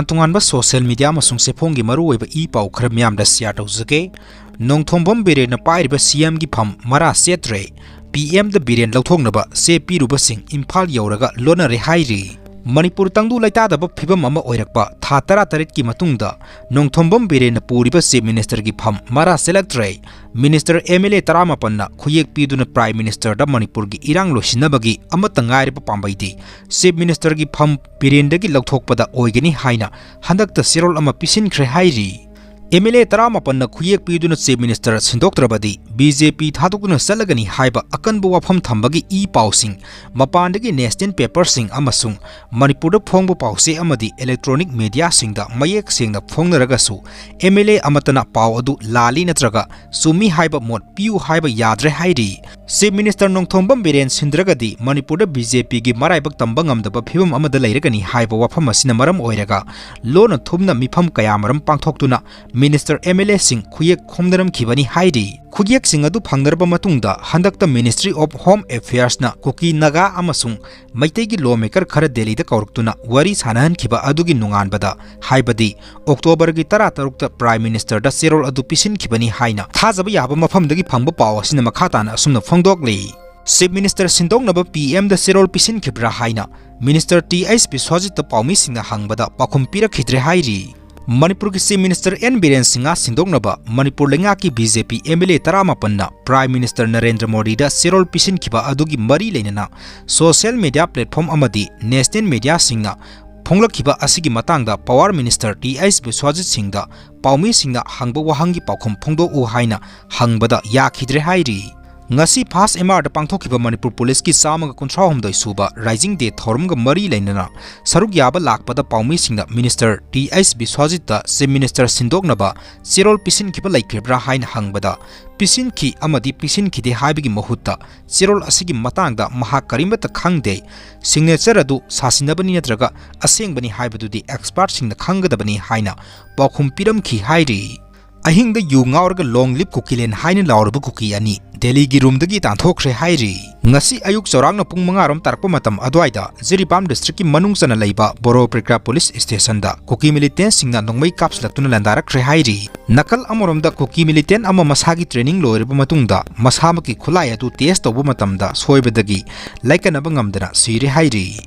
Tungan social media amasung sephonggi maruoiba ipaw khara miyamda share tawjage nongthombam biren pairiba CM gi pham mara setre PM da biren lauthongnaba se piruba sing imphal yauraga lonare hairi Manipur tangdu laitadaba phibam ama oirakpa tha 13 ki matungda nongthombam biren puriba chief minister gi pham mara selectre minister MLA 13 na khuyek piduna prime minister da Manipur gi irang losinabagi amata ngairiba pambaidi chief minister gi pham biren da gi lauthokpada oigani haina handakta sirol ama pisin khre hairi MLA 13 na khuyek piduna chief minister sindoktrabadi BJP thadukuna salagani haiba akanbu wafam thambagi e pausing mapandagi national paper sing amasung Manipur da phongbu pause amadi electronic media singda mayek singda phongnaragasu MLA amatana paw adu lali natraga sumi haiba mot piu haiba yadre hairi chief minister nongthombam biren sindragadi Manipur da BJP gi maraibak tambangamdaba phibam amada lairagani haiba wafam asina maram oiraga lona thumna mifam kayamaram pangthoktuna Minister MLA sing khuyek khomdaram khibani hairi khuyek sing adu phangdarba matungda handakta Ministry of Home Affairs na kuki naga amasung maitei gi lawmaker khara Delhi da kauruktuna wari sanahan khiba adugi nunganbada haibadi October gi 13 ta Prime Minister da serol adu pisin khibani haina thajaba yaba mafamdagi phangba paw asina makhatana asumna phongdokli Chief Minister Sindongnaba PM da serol pisin khibra haina Minister TS Bishwajit PAOKHUM hangbada pakhum pira khidre hairi Manipur ki Chief Minister BIREN Sinbagi Manipur lenga ki BJP MLA 13 na Prime Minister Narendra Modi da serol pisin khiba adugi mari leinana social media platform amadi national media singna phonglakhiba asigi matangda Power Minister TS Bishwajit singda PAOKHUM singna hangba wahangi paukhum phongdo u haina hangbada yakhidre hairi ngasi first MR da pangthokhiba Manipur Police ki samaga 53 suba Rising Day thorumga mari leinana saruk yaba lakpada PAOKHUM singna Minister TS Bishwajit da Chief Minister Sindognaba serol pisin khiba laikrebra haina hangbada pisin ki amadi pisin khide haibigi mahutta serol asigi matangda maha karimata khangde signature adu sasinabani natraga asengbani haibadudi expert singna khanggadabani haina PAOKHUM piram khi hairi Ahing da yu ngaurga long lip kukilen haina laurbu kuki ani Delhi gi room dagi tanthokre hairi ngasi ayuk sorangna pung mangarom tarpa matam adwaida Jiripam district ki manungsana leiba Boro Prikra police station da kuki militant singna nongmai kapslaktuna landarakre hairi nakal amorom da kuki militant ama masagi training loirba matungda mashamaki khulai adu test tobu matamda soibadagi laikanaba ngamdana sire hairi